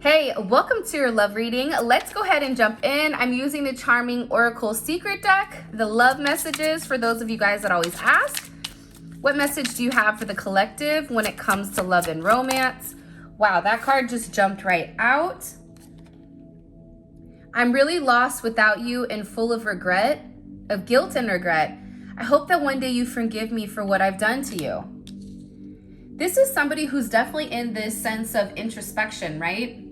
Hey, welcome to your love reading. Let's go ahead and jump in. I'm using the Charming Oracle Secret Deck, the love messages for those of you guys that always ask. What message do you have for the collective when it comes to love and romance? Wow, that card just jumped right out. I'm really lost without you and full of regret, of guilt and regret. I hope that one day you forgive me for what I've done to you. This is somebody who's definitely in this sense of introspection, right?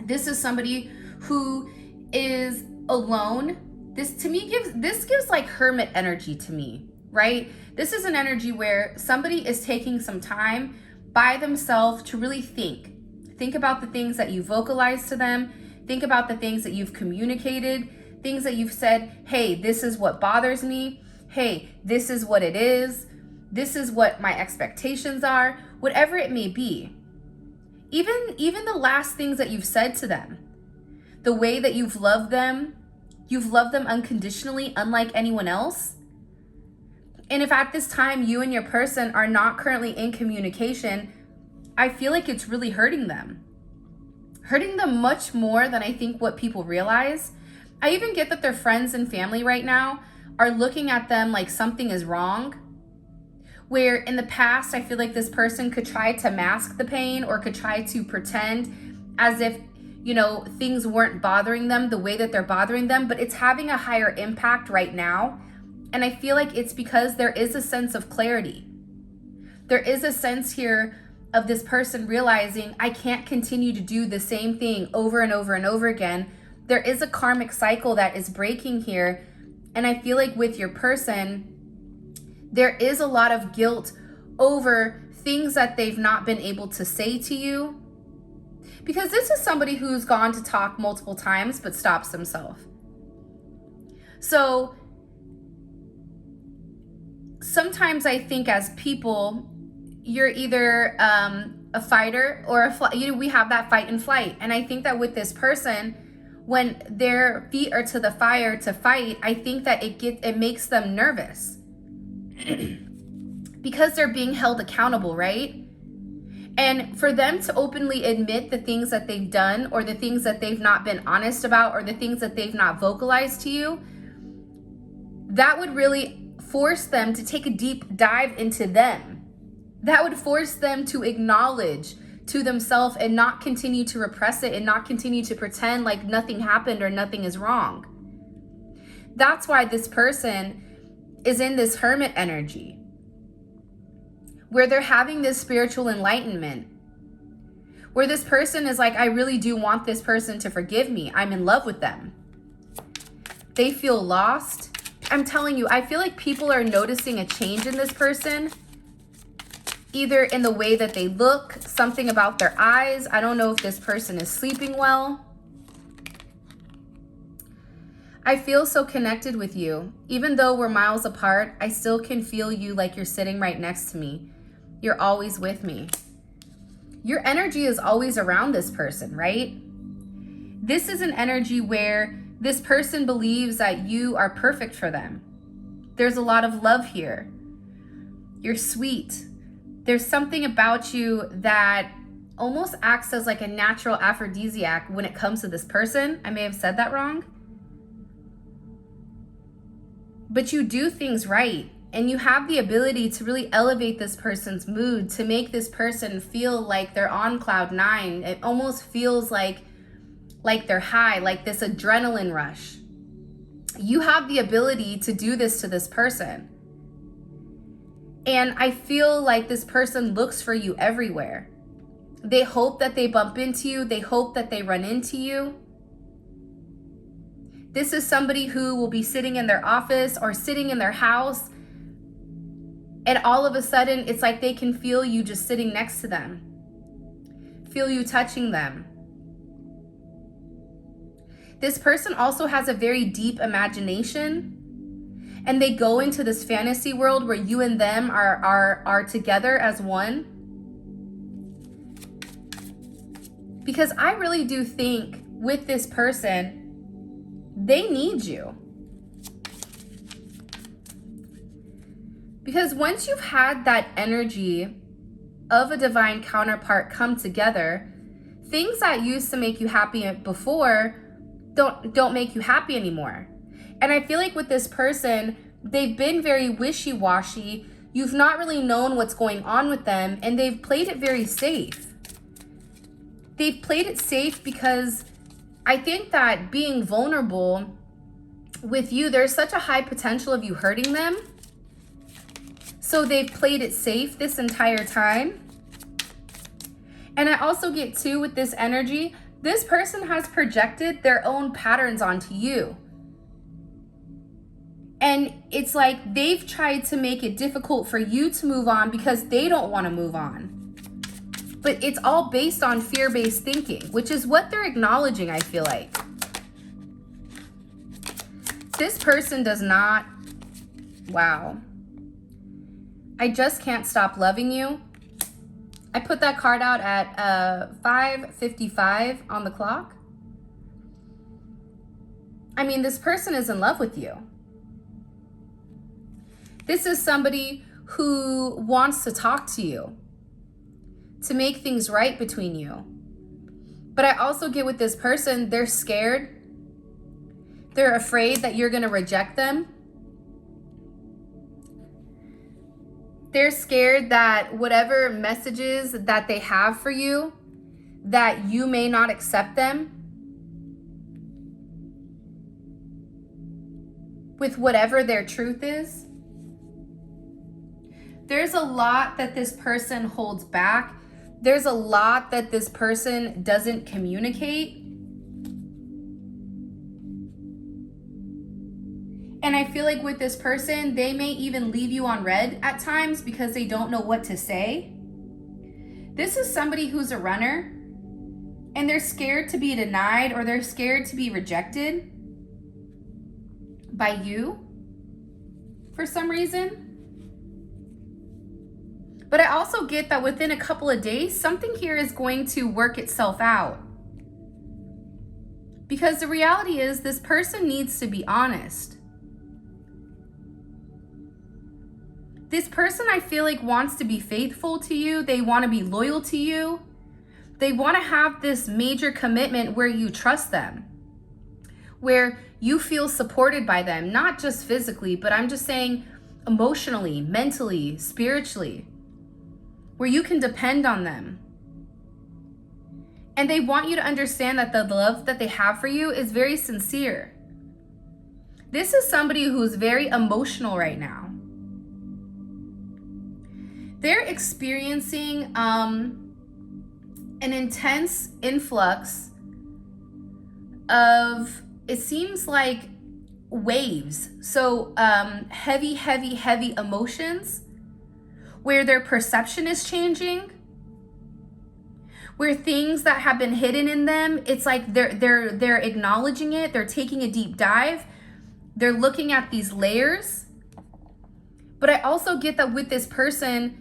This is somebody who is alone. This gives like hermit energy to me, right? This is an energy where somebody is taking some time by themselves to really think about the things that you vocalize to them, think about the things that you've communicated, things that you've said, hey, this is what bothers me, hey, this is what it is, this is what my expectations are, whatever it may be. Even the last things that you've said to them, the way that you've loved them unconditionally, unlike anyone else. And if at this time you and your person are not currently in communication, I feel like it's really hurting them much more than I think what people realize. I even get that their friends and family right now are looking at them like something is wrong. Where in the past, I feel like this person could try to mask the pain or could try to pretend as if, things weren't bothering them the way that they're bothering them, but it's having a higher impact right now. And I feel like it's because there is a sense of clarity. There is a sense here of this person realizing I can't continue to do the same thing over and over and over again. There is a karmic cycle that is breaking here. And I feel like with your person, there is a lot of guilt over things that they've not been able to say to you. Because this is somebody who's gone to talk multiple times but stops himself. So sometimes I think as people, you're either a fighter or we have that fight and flight. And I think that with this person, when their feet are to the fire to fight, I think that it makes them nervous. Because they're being held accountable, right? And for them to openly admit the things that they've done or the things that they've not been honest about or the things that they've not vocalized to you, that would really force them to take a deep dive into them. That would force them to acknowledge to themselves and not continue to repress it and not continue to pretend like nothing happened or nothing is wrong. That's why this person is in this hermit energy, where they're having this spiritual enlightenment, where this person is like, I really do want this person to forgive me. I'm in love with them. They feel lost. I'm telling you, I feel like people are noticing a change in this person, either in the way that they look, something about their eyes. I don't know if this person is sleeping well. I feel so connected with you. Even though we're miles apart, I still can feel you like you're sitting right next to me. You're always with me. Your energy is always around this person, right? This is an energy where this person believes that you are perfect for them. There's a lot of love here. You're sweet. There's something about you that almost acts as like a natural aphrodisiac when it comes to this person. I may have said that wrong. But you do things right, and you have the ability to really elevate this person's mood, to make this person feel like they're on cloud nine. It almost feels like they're high, like this adrenaline rush. You have the ability to do this to this person. And I feel like this person looks for you everywhere. They hope that they bump into you. They hope that they run into you. This is somebody who will be sitting in their office or sitting in their house, and all of a sudden it's like they can feel you just sitting next to them, feel you touching them. This person also has a very deep imagination, and they go into this fantasy world where you and them are together as one. Because I really do think with this person, they need you. Because once you've had that energy of a divine counterpart come together, Things that used to make you happy before don't make you happy anymore. And I feel like with this person, they've been very wishy-washy. You've not really known what's going on with them, and they've played it very safe. They've played it safe because I think that being vulnerable with you, there's such a high potential of you hurting them. So they've played it safe this entire time. And I also get too with this energy, this person has projected their own patterns onto you. And it's like they've tried to make it difficult for you to move on because they don't want to move on. But it's all based on fear-based thinking, which is what they're acknowledging, I feel like. This person does not, wow. I just can't stop loving you. I put that card out at 5:55 on the clock. I mean, this person is in love with you. This is somebody who wants to talk to you, to make things right between you. But I also get with this person, they're scared. They're afraid that you're going to reject them. They're scared that whatever messages that they have for you, that you may not accept them. With whatever their truth is. There's a lot that this person holds back. There's a lot that this person doesn't communicate. And I feel like with this person, they may even leave you on red at times because they don't know what to say. This is somebody who's a runner and they're scared to be denied or they're scared to be rejected by you for some reason. But I also get that within a couple of days, something here is going to work itself out. Because the reality is this person needs to be honest. This person, I feel like, wants to be faithful to you. They want to be loyal to you. They want to have this major commitment where you trust them, where you feel supported by them, not just physically, but I'm just saying emotionally, mentally, spiritually, where you can depend on them. And they want you to understand that the love that they have for you is very sincere. This is somebody who's very emotional right now. They're experiencing an intense influx of, it seems like, waves. So heavy emotions, where their perception is changing, where things that have been hidden in them, it's like they're acknowledging it, they're taking a deep dive, they're looking at these layers. But I also get that with this person,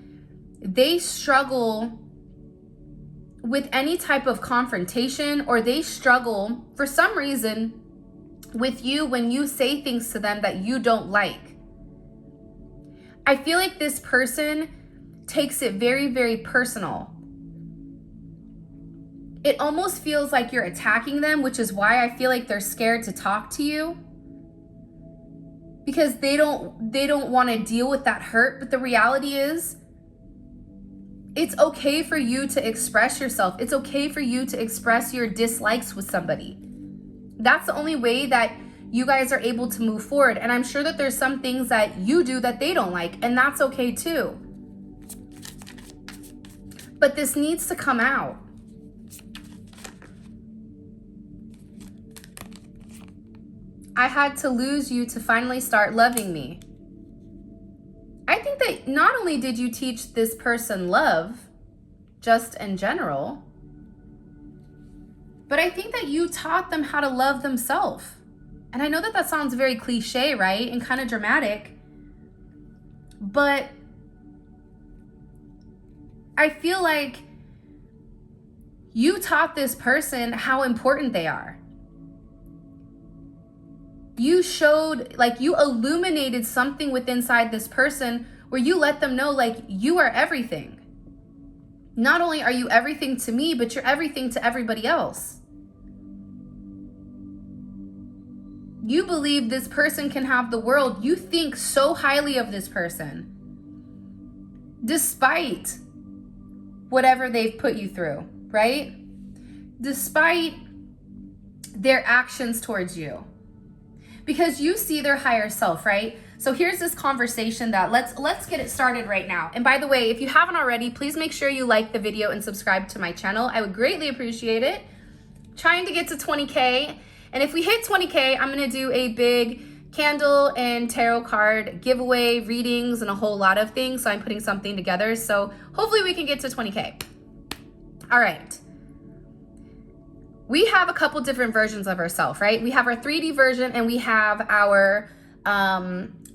they struggle with any type of confrontation, or they struggle for some reason with you when you say things to them that you don't like. I feel like this person takes it very personal. It almost feels like you're attacking them, which is why I feel like they're scared to talk to you, because they don't want to deal with that hurt. But the reality is, it's okay for you to express yourself. It's okay for you to express your dislikes with somebody. That's the only way that you guys are able to move forward. And I'm sure that there's some things that you do that they don't like, and that's okay too. But this needs to come out. I had to lose you to finally start loving me. I think that not only did you teach this person love, just in general, but I think that you taught them how to love themselves. And I know that that sounds very cliche, right? And kind of dramatic. But I feel like you taught this person how important they are. You showed, like, you illuminated something within inside this person where you let them know, like, you are everything. Not only are you everything to me, but you're everything to everybody else. You believe this person can have the world. You think so highly of this person, despite whatever they've put you through, right? Despite their actions towards you, because you see their higher self, right? So here's this conversation that let's get it started right now. And by the way, if you haven't already, please make sure you like the video and subscribe to my channel. I would greatly appreciate it. Trying to get to 20K. And if we hit 20K, I'm gonna do a big candle and tarot card giveaway, readings, and a whole lot of things. So I'm putting something together. So hopefully we can get to 20K. All right. We have a couple different versions of ourselves, right? We have our 3D version and we have our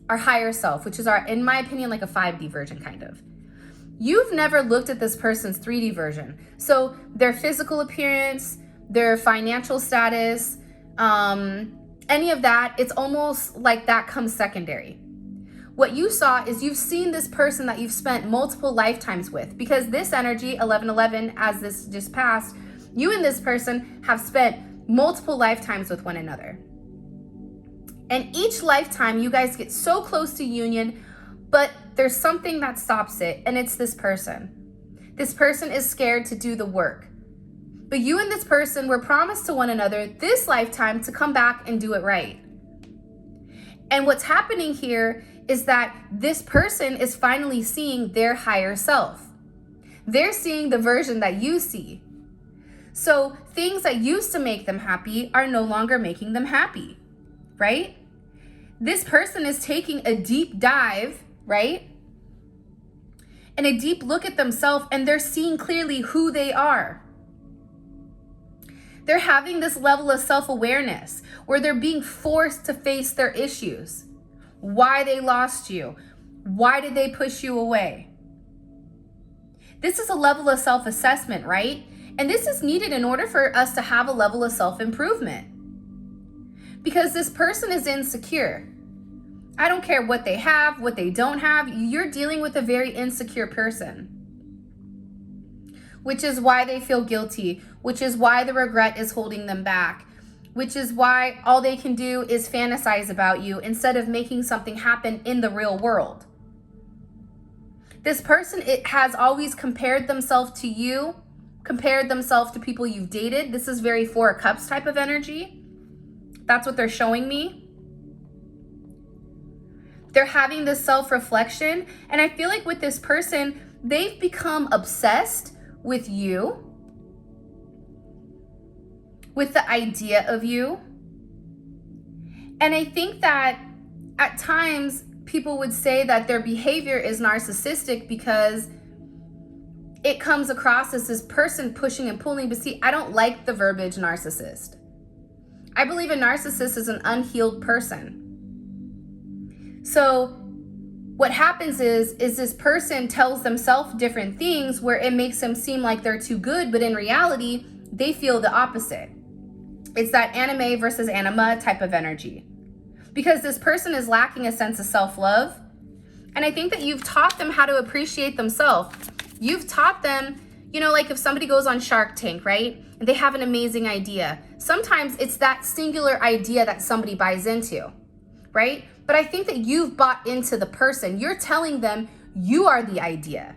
higher self, which is in my opinion, like a 5D version kind of. You've never looked at this person's 3D version. So their physical appearance, their financial status, any of that, it's almost like that comes secondary. What you saw is you've seen this person that you've spent multiple lifetimes with, because this energy, 1111, as this just passed, you and this person have spent multiple lifetimes with one another. And each lifetime, you guys get so close to union, but there's something that stops it, and it's this person. This person is scared to do the work. But you and this person were promised to one another this lifetime to come back and do it right. And what's happening here is that this person is finally seeing their higher self. They're seeing the version that you see. So things that used to make them happy are no longer making them happy, right? This person is taking a deep dive, right? And a deep look at themselves, and they're seeing clearly who they are. They're having this level of self-awareness where they're being forced to face their issues. Why they lost you. Why did they push you away? This is a level of self-assessment, right? And this is needed in order for us to have a level of self-improvement. Because this person is insecure. I don't care what they have, what they don't have. You're dealing with a very insecure person. Which is why they feel guilty, which is why the regret is holding them back, which is why all they can do is fantasize about you instead of making something happen in the real world. This person, it has always compared themselves to you, compared themselves to people you've dated. This is very Four of Cups type of energy. That's what they're showing me. They're having this self-reflection, and I feel like with this person, they've become obsessed with you, with the idea of you. And I think that at times people would say that their behavior is narcissistic because it comes across as this person pushing and pulling. But see, I don't like the verbiage narcissist. I believe a narcissist is an unhealed person. So what happens is this person tells themselves different things where it makes them seem like they're too good, but in reality, they feel the opposite. It's that anime versus anima type of energy. Because this person is lacking a sense of self-love. And I think that you've taught them how to appreciate themselves. You've taught them, you know, like if somebody goes on Shark Tank, right? And they have an amazing idea. Sometimes it's that singular idea that somebody buys into, right? But I think that you've bought into the person. You're telling them you are the idea.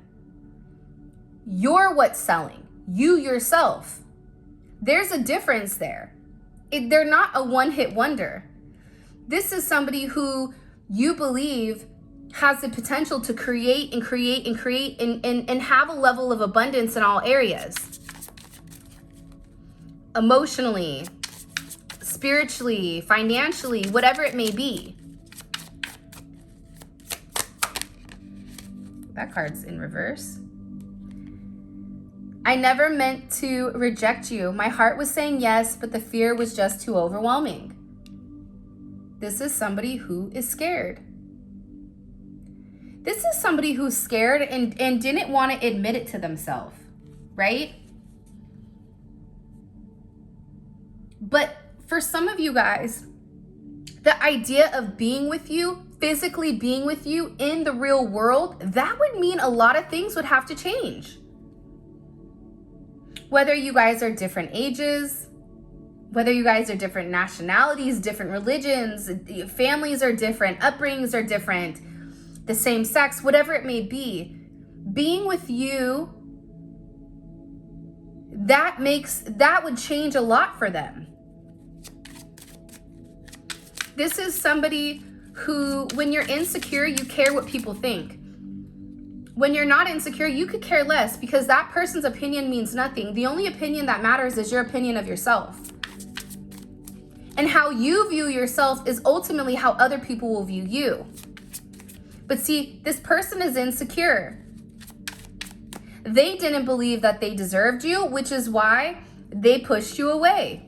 You're what's selling. You yourself. There's a difference there. They're not a one-hit wonder. This is somebody who you believe has the potential to create and create and create and have a level of abundance in all areas. Emotionally, spiritually, financially, whatever it may be. That card's in reverse. I never meant to reject you. My heart was saying yes, but the fear was just too overwhelming. This is somebody who is scared. This is somebody who's scared and didn't want to admit it to themselves, right? But for some of you guys, the idea of being with you, physically being with you in the real world, that would mean a lot of things would have to change. Whether you guys are different ages, whether you guys are different nationalities, different religions, families are different, upbringings are different, the same sex, whatever it may be, being with you, that would change a lot for them. This is somebody who, when you're insecure, you care what people think. When you're not insecure, you could care less because that person's opinion means nothing. The only opinion that matters is your opinion of yourself. And how you view yourself is ultimately how other people will view you. But see, this person is insecure. They didn't believe that they deserved you, which is why they pushed you away.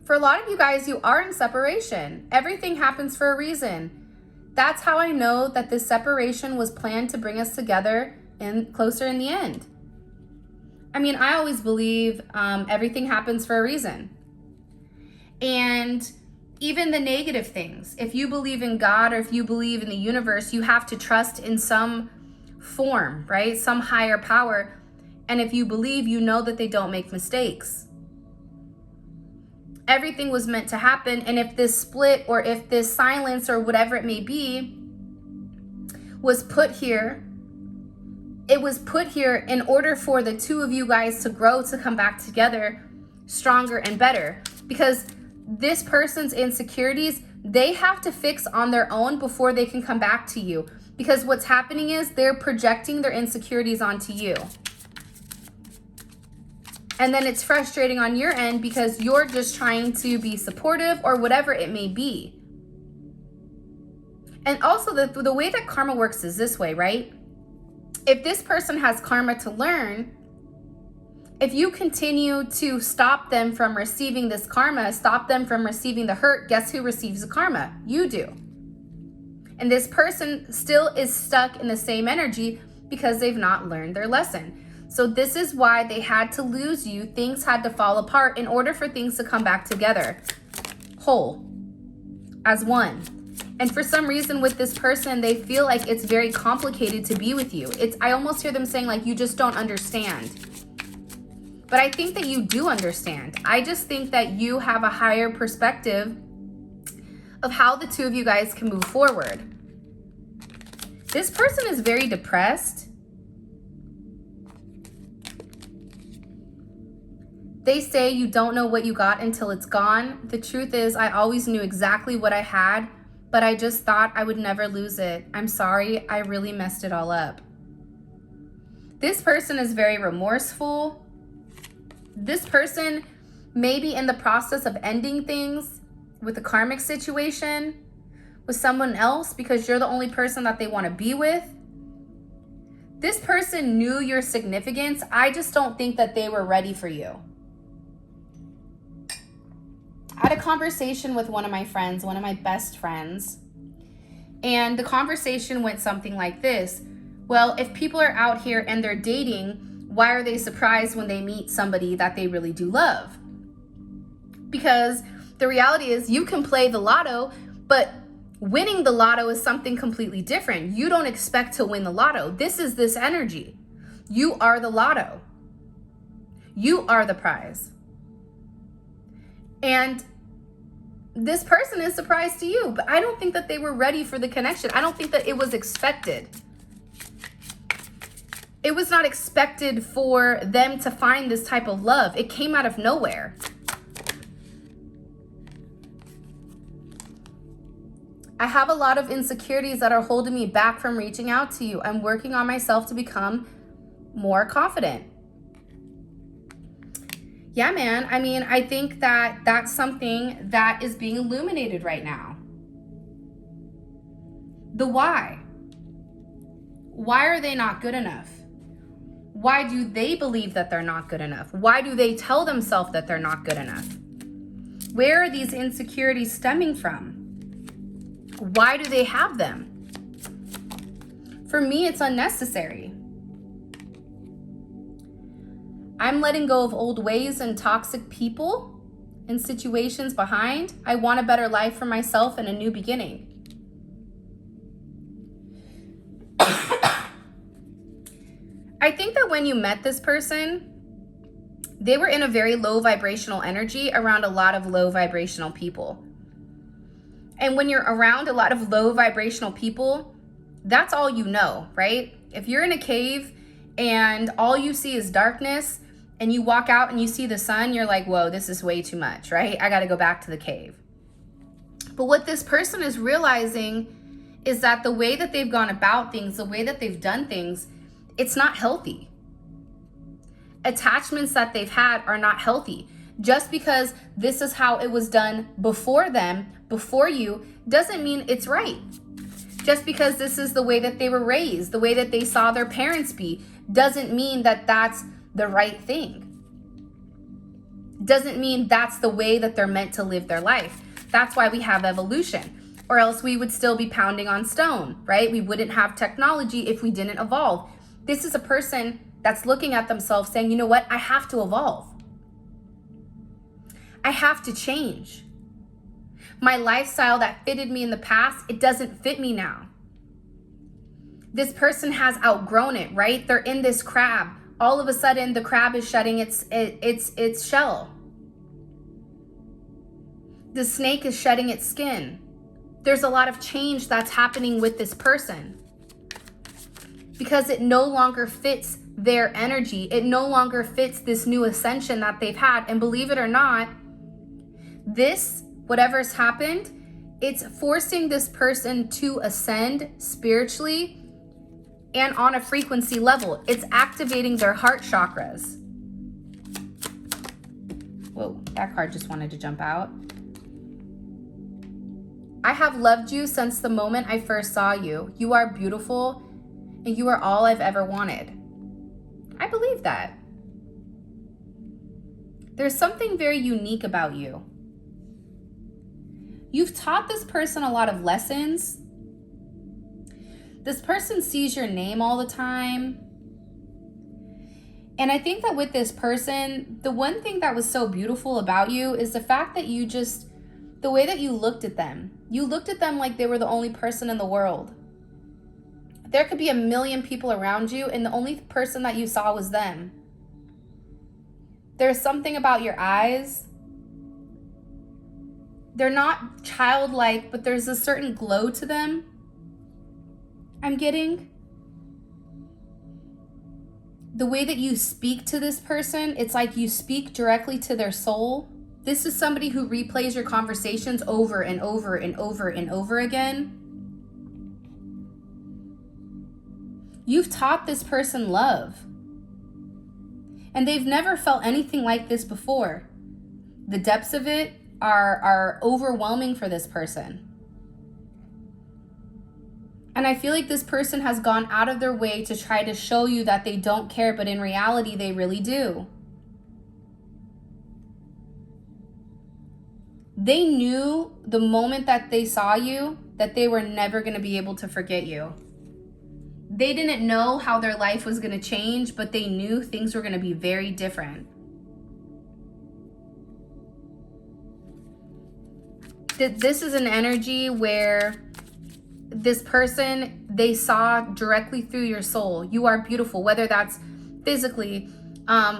For a lot of you guys, you are in separation. Everything happens for a reason. That's how I know that this separation was planned to bring us together and closer in the end. I mean, I always believe everything happens for a reason. And even the negative things, if you believe in God or if you believe in the universe, you have to trust in some form, right? Some higher power. And if you believe, you know that they don't make mistakes. Everything was meant to happen. And if this split or if this silence or whatever it may be was put here, it was put here in order for the two of you guys to grow, to come back together stronger and better. Because this person's insecurities, they have to fix on their own before they can come back to you. Because what's happening is they're projecting their insecurities onto you. And then it's frustrating on your end because you're just trying to be supportive or whatever it may be. And also the way that karma works is this way, right? If this person has karma to learn, if you continue to stop them from receiving this karma, stop them from receiving the hurt, guess who receives the karma? You do. And this person still is stuck in the same energy because they've not learned their lesson. So this is why they had to lose you. Things had to fall apart in order for things to come back together, whole, as one. And for some reason with this person, they feel like it's very complicated to be with you. I almost hear them saying like, you just don't understand. But I think that you do understand. I just think that you have a higher perspective of how the two of you guys can move forward. This person is very depressed. They say you don't know what you got until it's gone. The truth is, I always knew exactly what I had, but I just thought I would never lose it. I'm sorry, I really messed it all up. This person is very remorseful. This person may be in the process of ending things with a karmic situation with someone else because you're the only person that they want to be with. This person knew your significance. I just don't think that they were ready for you. I had a conversation with one of my friends, one of my best friends, and the conversation went something like this. Well, if people are out here and they're dating, why are they surprised when they meet somebody that they really do love? Because the reality is you can play the lotto, but winning the lotto is something completely different. You don't expect to win the lotto. This is this energy. You are the lotto. You are the prize. And this person is surprised to you, but I don't think that they were ready for the connection. I don't think that it was expected. It was not expected for them to find this type of love. It came out of nowhere. I have a lot of insecurities that are holding me back from reaching out to you. I'm working on myself to become more confident. Yeah, man. I mean, I think that that's something that is being illuminated right now. The why. Why are they not good enough? Why do they believe that they're not good enough? Why do they tell themselves that they're not good enough? Where are these insecurities stemming from? Why do they have them? For me, it's unnecessary. I'm letting go of old ways and toxic people and situations behind. I want a better life for myself and a new beginning. when you met this person, they were in a very low vibrational energy around a lot of low vibrational people. And when you're around a lot of low vibrational people, that's all you know, right? If you're in a cave and all you see is darkness and you walk out and you see the sun, you're like, whoa, this is way too much, right? I got to go back to the cave. But what this person is realizing is that the way that they've gone about things, the way that they've done things, it's not healthy. Attachments that they've had are not healthy. Just because this is how it was done before them, before you, doesn't mean it's right. Just because this is the way that they were raised, the way that they saw their parents be, doesn't mean that that's the right thing. Doesn't mean that's the way that they're meant to live their life. That's why we have evolution, or else we would still be pounding on stone, right? We wouldn't have technology if we didn't evolve. This is a person that's looking at themselves saying, you know what? I have to evolve. I have to change. My lifestyle that fitted me in the past, it doesn't fit me now. This person has outgrown it, right? They're in this crab. All of a sudden, the crab is shedding its shell. The snake is shedding its skin. There's a lot of change that's happening with this person because it no longer fits their energy. It no longer fits this new ascension that they've had. And believe it or not, this, whatever's happened, it's forcing this person to ascend spiritually and on a frequency level. It's activating their heart chakras. Whoa, that card just wanted to jump out. I have loved you since the moment I first saw you. You are beautiful and you are all I've ever wanted. I believe that. There's something very unique about you. You've taught this person a lot of lessons. This person sees your name all the time. And I think that with this person, the one thing that was so beautiful about you is the fact that the way that you looked at them. You looked at them like they were the only person in the world. There could be a million people around you and the only person that you saw was them. There's something about your eyes. They're not childlike, but there's a certain glow to them. I'm getting. The way that you speak to this person, it's like you speak directly to their soul. This is somebody who replays your conversations over and over and over and over again. You've taught this person love. And they've never felt anything like this before. The depths of it are overwhelming for this person. And I feel like this person has gone out of their way to try to show you that they don't care, but in reality, they really do. They knew the moment that they saw you that they were never going to be able to forget you. They didn't know how their life was going to change, but they knew things were going to be very different. This is an energy where this person, they saw directly through your soul. You are beautiful, whether that's physically,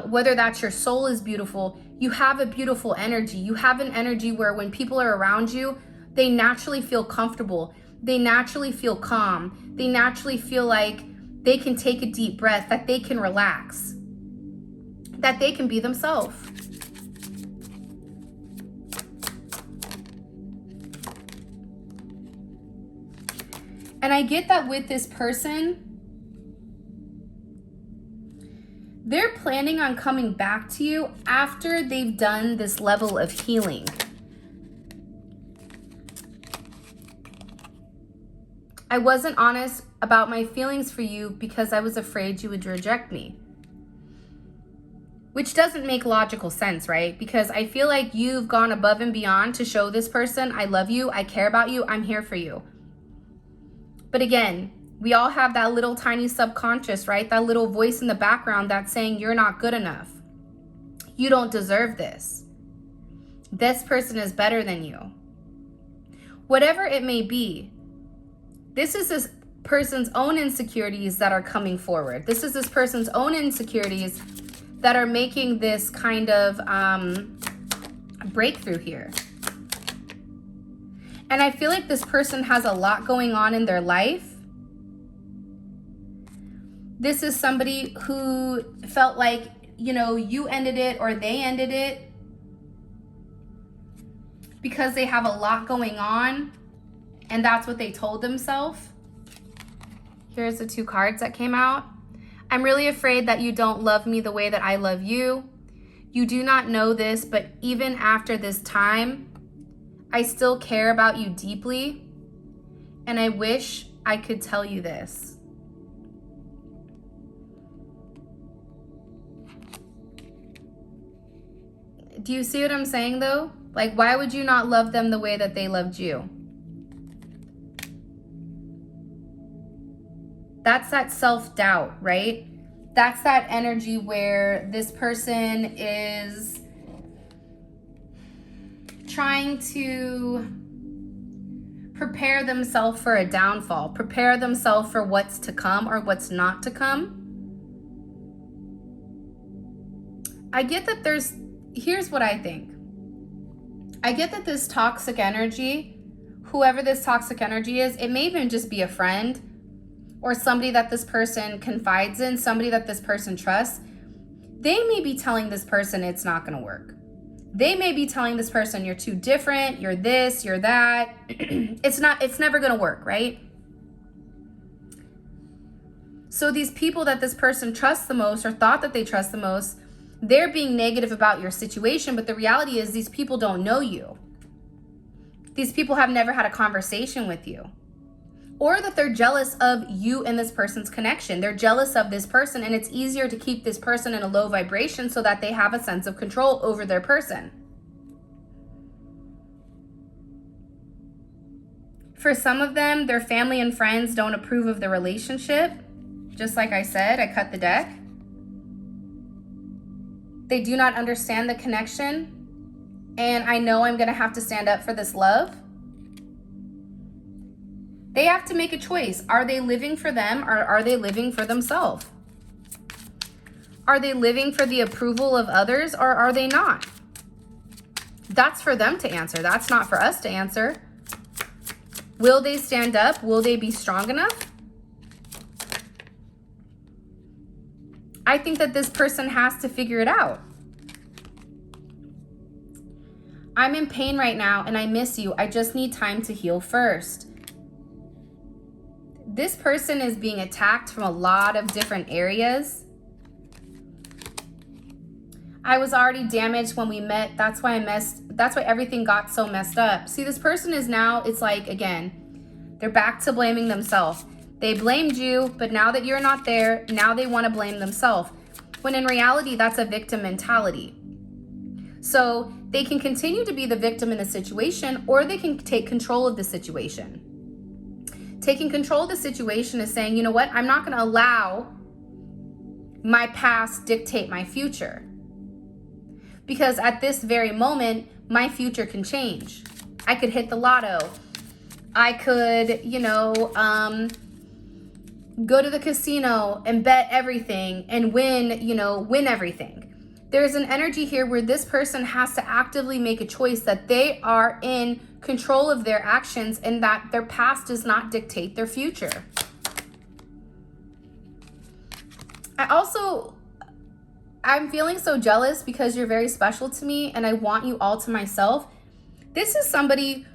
whether that's your soul is beautiful. You have a beautiful energy. You have an energy where when people are around you, they naturally feel comfortable. They naturally feel calm. They naturally feel like they can take a deep breath, that they can relax, that they can be themselves. And I get that with this person, they're planning on coming back to you after they've done this level of healing. I wasn't honest about my feelings for you because I was afraid you would reject me. Which doesn't make logical sense, right? Because I feel like you've gone above and beyond to show this person, I love you, I care about you, I'm here for you. But again, we all have that little tiny subconscious, right? That little voice in the background that's saying you're not good enough. You don't deserve this. This person is better than you. Whatever it may be, this is person's own insecurities that are coming forward. This is this person's own insecurities that are making this kind of breakthrough here. And I feel like this person has a lot going on in their life. This is somebody who felt like, you know, you ended it or they ended it because they have a lot going on, and that's what they told themselves. Here's the 2 cards that came out. I'm really afraid that you don't love me the way that I love you. You do not know this, but even after this time, I still care about you deeply, and I wish I could tell you this. Do you see what I'm saying though? Like, why would you not love them the way that they loved you? That's that self-doubt, right? That's that energy where this person is trying to prepare themselves for a downfall, prepare themselves for what's to come or what's not to come. I get that here's what I think. I get that this toxic energy, whoever this toxic energy is, it may even just be a friend or somebody that this person confides in, somebody that this person trusts. They may be telling this person it's not going to work. They may be telling this person you're too different, you're this, you're that. It's never going to work, right? So these people that this person trusts the most or thought that they trust the most, they're being negative about your situation, but the reality is these people don't know you. These people have never had a conversation with you. Or that they're jealous of you and this person's connection. They're jealous of this person, and it's easier to keep this person in a low vibration so that they have a sense of control over their person. For some of them, their family and friends don't approve of the relationship. Just like I said, I cut the deck. They do not understand the connection, and I know I'm going to have to stand up for this love. They have to make a choice. Are they living for them, or are they living for themselves? Are they living for the approval of others, or are they not? That's for them to answer. That's not for us to answer. Will they stand up? Will they be strong enough? I think that this person has to figure it out. I'm in pain right now and I miss you. I just need time to heal first. This person is being attacked from a lot of different areas. I was already damaged when we met. That's why everything got so messed up. See, this person is now, it's like, again, they're back to blaming themselves. They blamed you, but now that you're not there, now they want to blame themselves. When in reality, that's a victim mentality. So they can continue to be the victim in the situation, or they can take control of the situation. Taking control of the situation is saying, you know what? I'm not going to allow my past dictate my future. Because at this very moment, my future can change. I could hit the lotto. I could, go to the casino and bet everything and win everything. There's an energy here where this person has to actively make a choice that they are in control of their actions and that their past does not dictate their future. I'm feeling so jealous because you're very special to me and I want you all to myself. This is somebody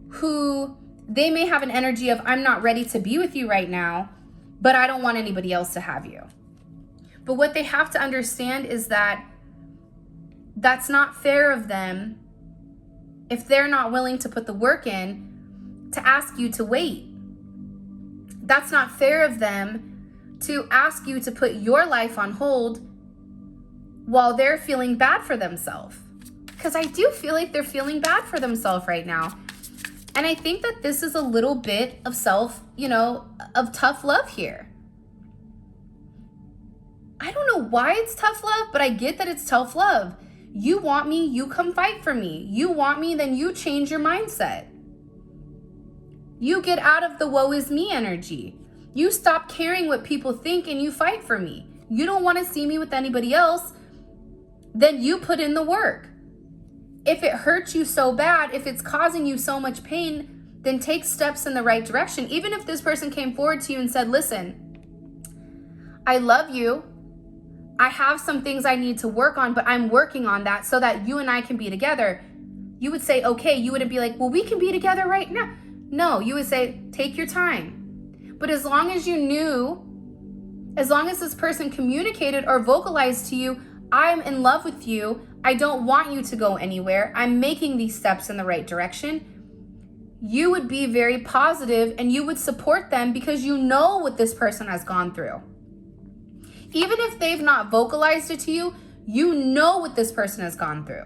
who they may have an energy of, I'm not ready to be with you right now, but I don't want anybody else to have you. But what they have to understand is that that's not fair of them if they're not willing to put the work in to ask you to wait. That's not fair of them to ask you to put your life on hold while they're feeling bad for themselves. Because I do feel like they're feeling bad for themselves right now. And I think that this is a little bit of of tough love here. I don't know why it's tough love, but I get that it's tough love. You want me, you come fight for me. You want me, then you change your mindset. You get out of the woe is me energy. You stop caring what people think and you fight for me. You don't want to see me with anybody else, then you put in the work. If it hurts you so bad, if it's causing you so much pain, then take steps in the right direction. Even if this person came forward to you and said, listen, I love you. I have some things I need to work on, but I'm working on that so that you and I can be together. You would say, okay. You wouldn't be like, well, we can be together right now. No, you would say, take your time. But as long as you knew, as long as this person communicated or vocalized to you, I'm in love with you. I don't want you to go anywhere. I'm making these steps in the right direction. You would be very positive and you would support them because you know what this person has gone through. Even if they've not vocalized it to you, you know what this person has gone through.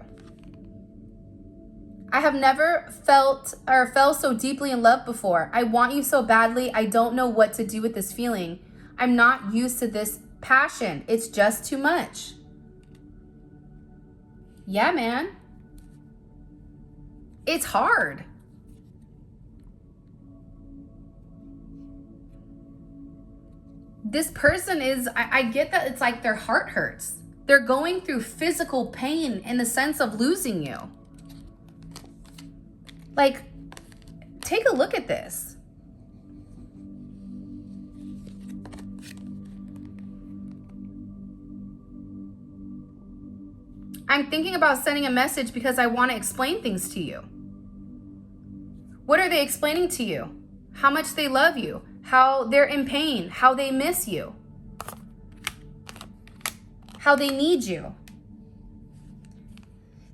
I have never felt or fell so deeply in love before. I want you so badly. I don't know what to do with this feeling. I'm not used to this passion. It's just too much. Yeah, man. It's hard. This person is, I get that it's like their heart hurts. They're going through physical pain in the sense of losing you. Like, take a look at this. I'm thinking about sending a message because I want to explain things to you. What are they explaining to you? How much they love you, how they're in pain, how they miss you, how they need you.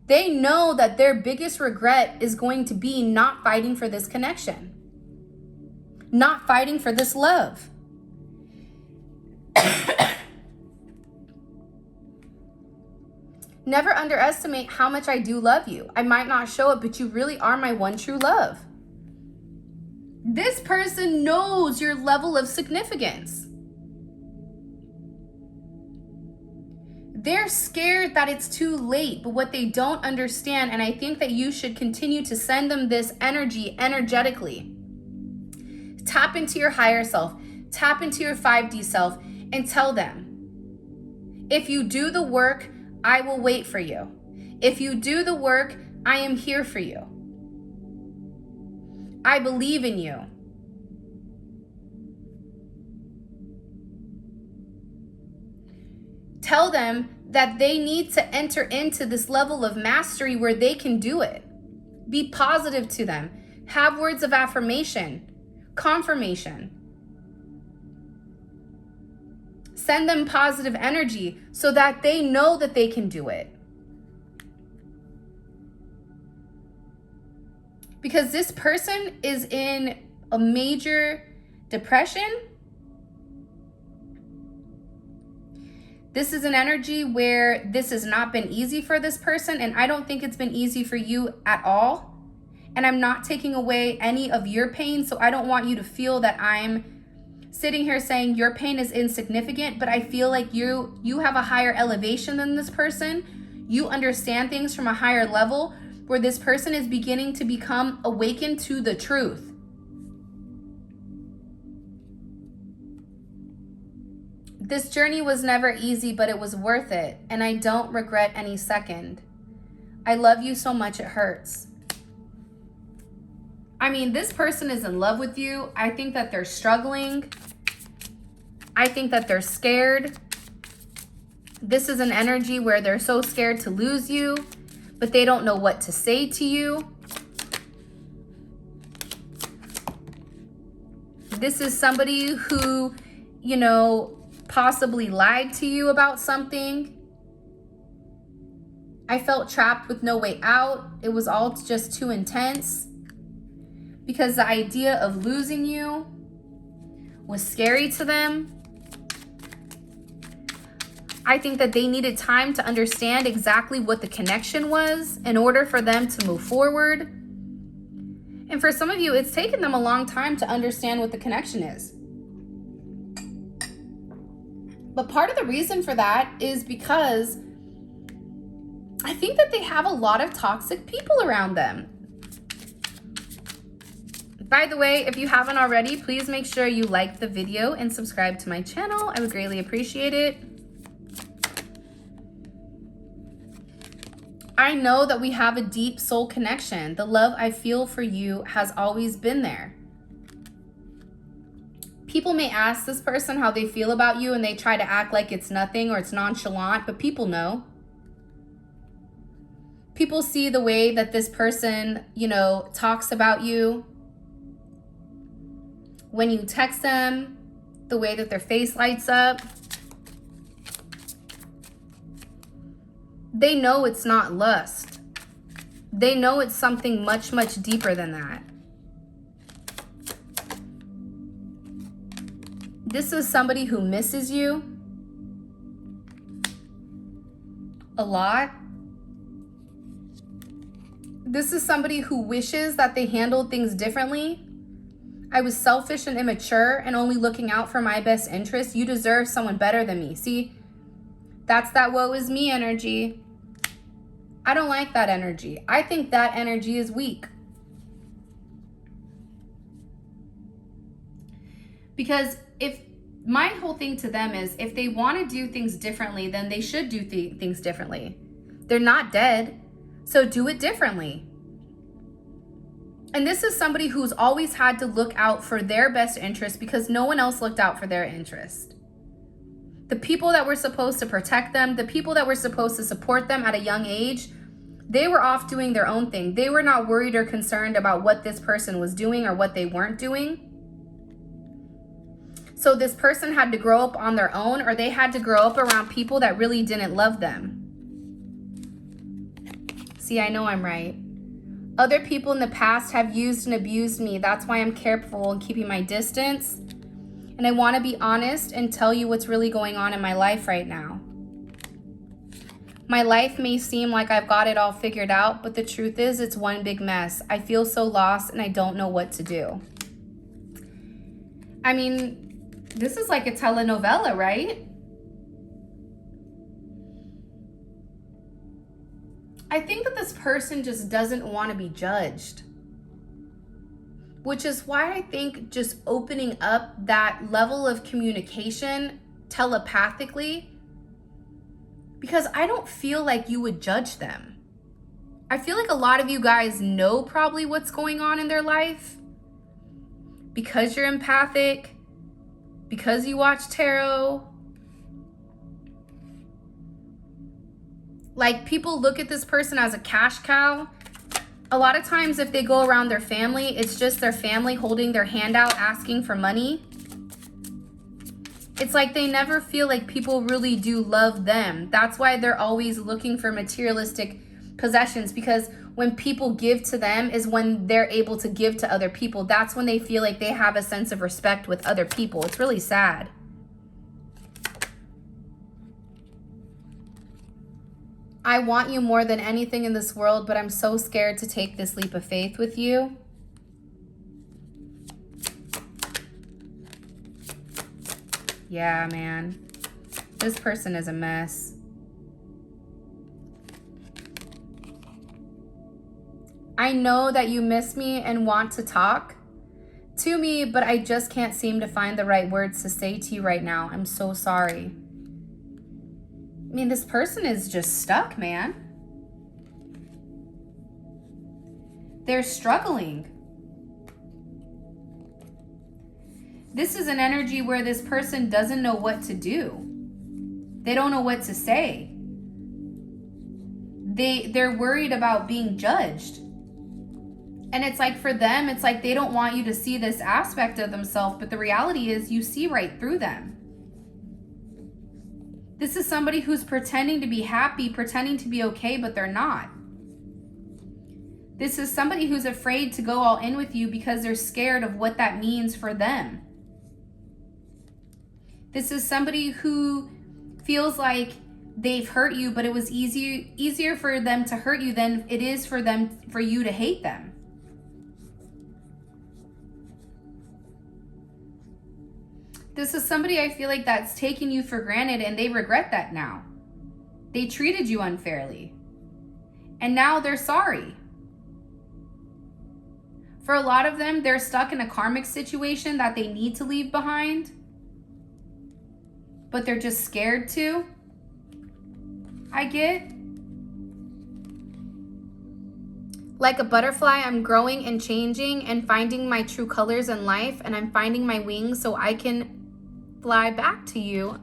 They know that their biggest regret is going to be not fighting for this connection, not fighting for this love. Never underestimate how much I do love you. I might not show it, but you really are my one true love. This person knows your level of significance. They're scared that it's too late, but what they don't understand, and I think that you should continue to send them this energy energetically. Tap into your higher self, tap into your 5D self, and tell them, if you do the work, I will wait for you. If you do the work, I am here for you. I believe in you. Tell them that they need to enter into this level of mastery where they can do it. Be positive to them. Have words of affirmation, confirmation. Send them positive energy so that they know that they can do it. Because this person is in a major depression. This is an energy where this has not been easy for this person, and I don't think it's been easy for you at all. And I'm not taking away any of your pain, so I don't want you to feel that I'm sitting here saying your pain is insignificant, but I feel like you have a higher elevation than this person. You understand things from a higher level where this person is beginning to become awakened to the truth. This journey was never easy, but it was worth it, and I don't regret any second. I love you so much it hurts. I mean, this person is in love with you. I think that they're struggling. I think that they're scared. This is an energy where they're so scared to lose you, but they don't know what to say to you. This is somebody who, possibly lied to you about something. I felt trapped with no way out. It was all just too intense because the idea of losing you was scary to them. I think that they needed time to understand exactly what the connection was in order for them to move forward. And for some of you, it's taken them a long time to understand what the connection is. But part of the reason for that is because I think that they have a lot of toxic people around them. By the way, if you haven't already, please make sure you like the video and subscribe to my channel. I would greatly appreciate it. I know that we have a deep soul connection. The love I feel for you has always been there. People may ask this person how they feel about you and they try to act like it's nothing or it's nonchalant, but people know. People see the way that this person, talks about you. When you text them, the way that their face lights up. They know it's not lust. They know it's something much, much deeper than that. This is somebody who misses you a lot. This is somebody who wishes that they handled things differently. I was selfish and immature and only looking out for my best interest. You deserve someone better than me. See, that's that woe is me energy. I don't like that energy. I think that energy is weak. Because my whole thing to them is, if they want to do things differently, then they should do things differently. They're not dead, so do it differently. And this is somebody who's always had to look out for their best interest because no one else looked out for their interest. The people that were supposed to protect them, the people that were supposed to support them at a young age, they were off doing their own thing. They were not worried or concerned about what this person was doing or what they weren't doing. So this person had to grow up on their own, or they had to grow up around people that really didn't love them. See, I know I'm right. Other people in the past have used and abused me. That's why I'm careful and keeping my distance. And I want to be honest and tell you what's really going on in my life right now. My life may seem like I've got it all figured out, but the truth is it's one big mess. I feel so lost and I don't know what to do. I mean, this is like a telenovela, right? I think that this person just doesn't want to be judged. Which is why I think just opening up that level of communication telepathically, because I don't feel like you would judge them. I feel like a lot of you guys know probably what's going on in their life because you're empathic, because you watch tarot. Like, people look at this person as a cash cow. A lot of times if they go around their family, it's just their family holding their hand out asking for money. It's like they never feel like people really do love them. That's why they're always looking for materialistic possessions, because when people give to them is when they're able to give to other people. That's when they feel like they have a sense of respect with other people. It's really sad. I want you more than anything in this world, but I'm so scared to take this leap of faith with you. Yeah, man. This person is a mess. I know that you miss me and want to talk to me, but I just can't seem to find the right words to say to you right now. I'm so sorry. I mean, this person is just stuck, man. They're struggling. This is an energy where this person doesn't know what to do. They don't know what to say. They're worried about being judged. And it's like, for them, it's like they don't want you to see this aspect of themselves, but the reality is you see right through them. This is somebody who's pretending to be happy, pretending to be okay, but they're not. This is somebody who's afraid to go all in with you because they're scared of what that means for them. This is somebody who feels like they've hurt you, but it was easier for them to hurt you than it is for you to hate them. This is somebody I feel like that's taking you for granted, and they regret that now. They treated you unfairly, and now they're sorry. For a lot of them, they're stuck in a karmic situation that they need to leave behind, but they're just scared to. I get. Like a butterfly, I'm growing and changing and finding my true colors in life, and I'm finding my wings so I can fly back to you.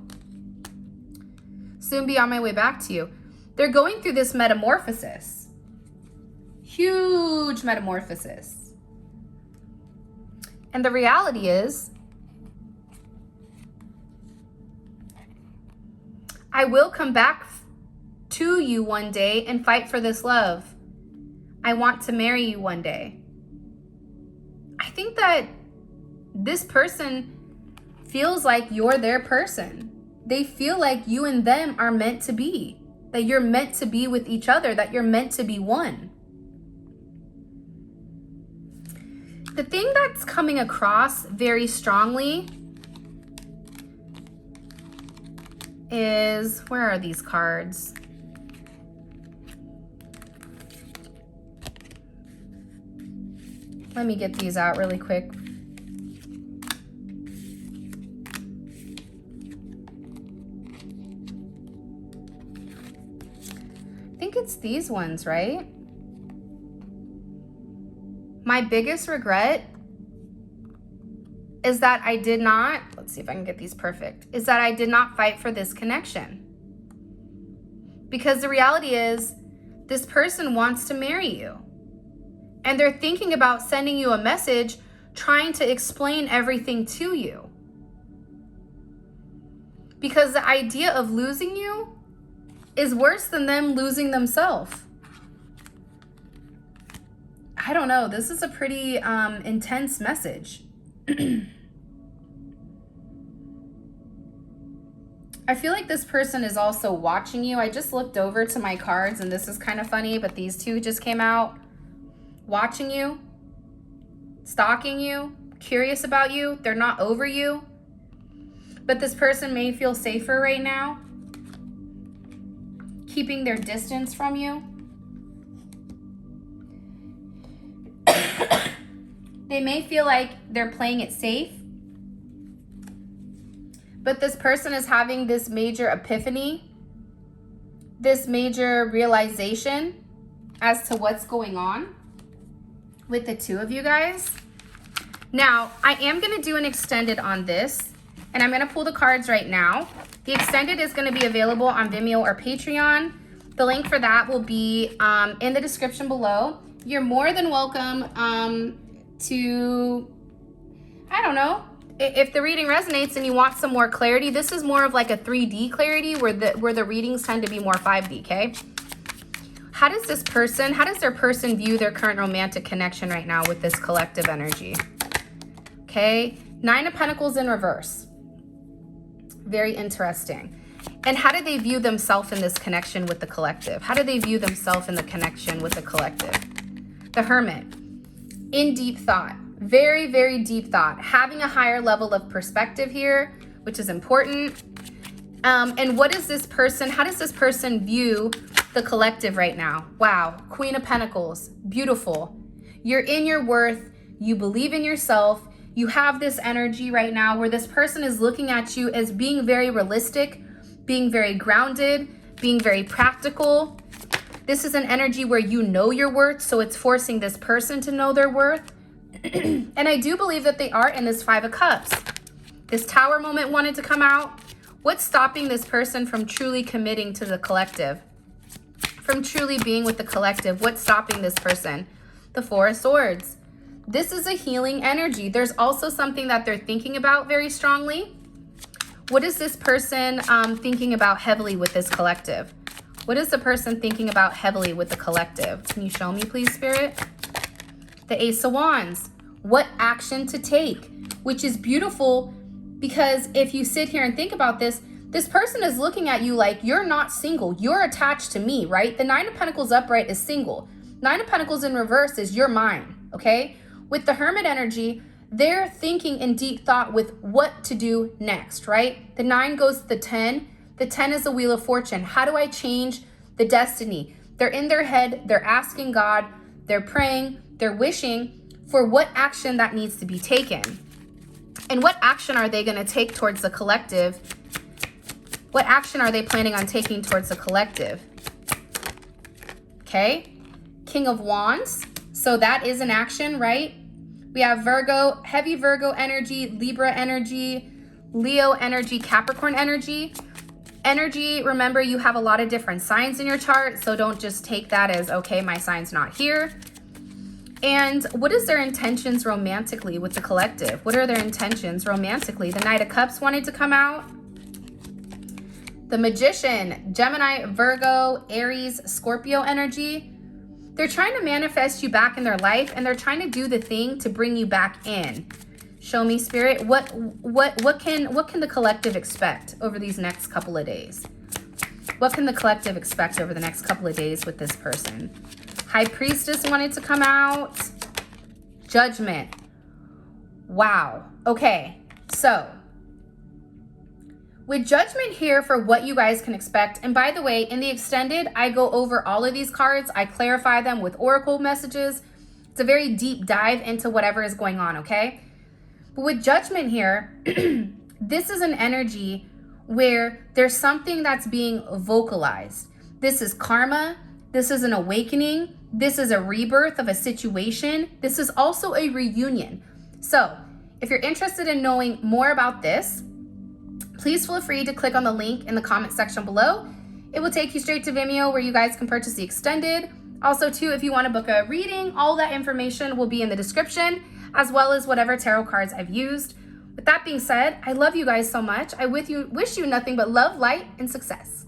Soon be on my way back to you. They're going through this metamorphosis. Huge metamorphosis. And the reality is, I will come back to you one day and fight for this love. I want to marry you one day. I think that this person feels like you're their person. They feel like you and them are meant to be, that you're meant to be with each other, that you're meant to be one. The thing that's coming across very strongly is, where are these cards? Let me get these out really quick. I think it's these ones, right? My biggest regret is that I did not, let's see if I can get these perfect, is that I did not fight for this connection. Because the reality is, this person wants to marry you. And they're thinking about sending you a message, trying to explain everything to you. Because the idea of losing you is worse than them losing themselves. I don't know. This is a pretty intense message. I feel like this person is also watching you. I just looked over to my cards, and this is kind of funny, but these two just came out. Watching you, stalking you, curious about you. They're not over you. But this person may feel safer right now, keeping their distance from you. They may feel like they're playing it safe, but this person is having this major epiphany, this major realization as to what's going on with the two of you guys. Now, I am going to do an extended on this, and I'm going to pull the cards right now. The extended is going to be available on Vimeo or Patreon. The link for that will be in the description below. You're more than welcome to, I don't know, if the reading resonates and you want some more clarity. This is more of like a 3D clarity where the readings tend to be more 5D, okay? How does their person view their current romantic connection right now with this collective energy? Okay, 9 of Pentacles in reverse. Very interesting. And how do they view themselves in this connection with the collective? How do they view themselves in the connection with the collective? The Hermit, in deep thought, very, very deep thought, having a higher level of perspective here, which is important. And what is this person, how does this person view the collective right now? Wow, Queen of Pentacles, beautiful. You're in your worth, you believe in yourself, you have this energy right now where this person is looking at you as being very realistic, being very grounded, being very practical. This is an energy where you know your worth, so it's forcing this person to know their worth. And I do believe that they are in this 5 of Cups. This Tower moment wanted to come out. What's stopping this person from truly committing to the collective? From truly being with the collective? What's stopping this person? The 4 of Swords. This is a healing energy. There's also something that they're thinking about very strongly. What is this person thinking about heavily with this collective? What is the person thinking about heavily with the collective? Can you show me, please, Spirit? The Ace of Wands. What action to take? Which is beautiful, because if you sit here and think about this, this person is looking at you like you're not single. You're attached to me, right? The 9 of Pentacles upright is single. 9 of Pentacles in reverse is you're mine, okay? With the Hermit energy, they're thinking in deep thought with what to do next, right? The 9 goes to the 10. The 10 is the Wheel of Fortune. How do I change the destiny? They're in their head. They're asking God. They're praying. They're wishing for what action that needs to be taken. And what action are they going to take towards the collective? What action are they planning on taking towards the collective? Okay, King of Wands. So that is an action, right? We have Virgo, heavy Virgo energy, Libra energy, Leo energy, Capricorn energy. Energy, remember, you have a lot of different signs in your chart, so don't just take that as, okay, my sign's not here. And what is their intentions romantically with the collective? What are their intentions romantically? The Knight of Cups wanted to come out. The Magician, Gemini, Virgo, Aries, Scorpio energy. They're trying to manifest you back in their life, and they're trying to do the thing to bring you back in. Show me, Spirit, what can the collective expect over these next couple of days? What can the collective expect over the next couple of days with this person? High Priestess wanted to come out. Judgment. Wow. Okay, so with Judgment here for what you guys can expect, and by the way, in the extended, I go over all of these cards. I clarify them with oracle messages. It's a very deep dive into whatever is going on, okay? But with Judgment here, this is an energy where there's something that's being vocalized. This is karma. This is an awakening. This is a rebirth of a situation. This is also a reunion. So if you're interested in knowing more about this, please feel free to click on the link in the comment section below. It will take you straight to Vimeo where you guys can purchase the extended. Also too, if you want to book a reading, all that information will be in the description, as well as whatever tarot cards I've used. With that being said, I love you guys so much. I wish you nothing but love, light, and success.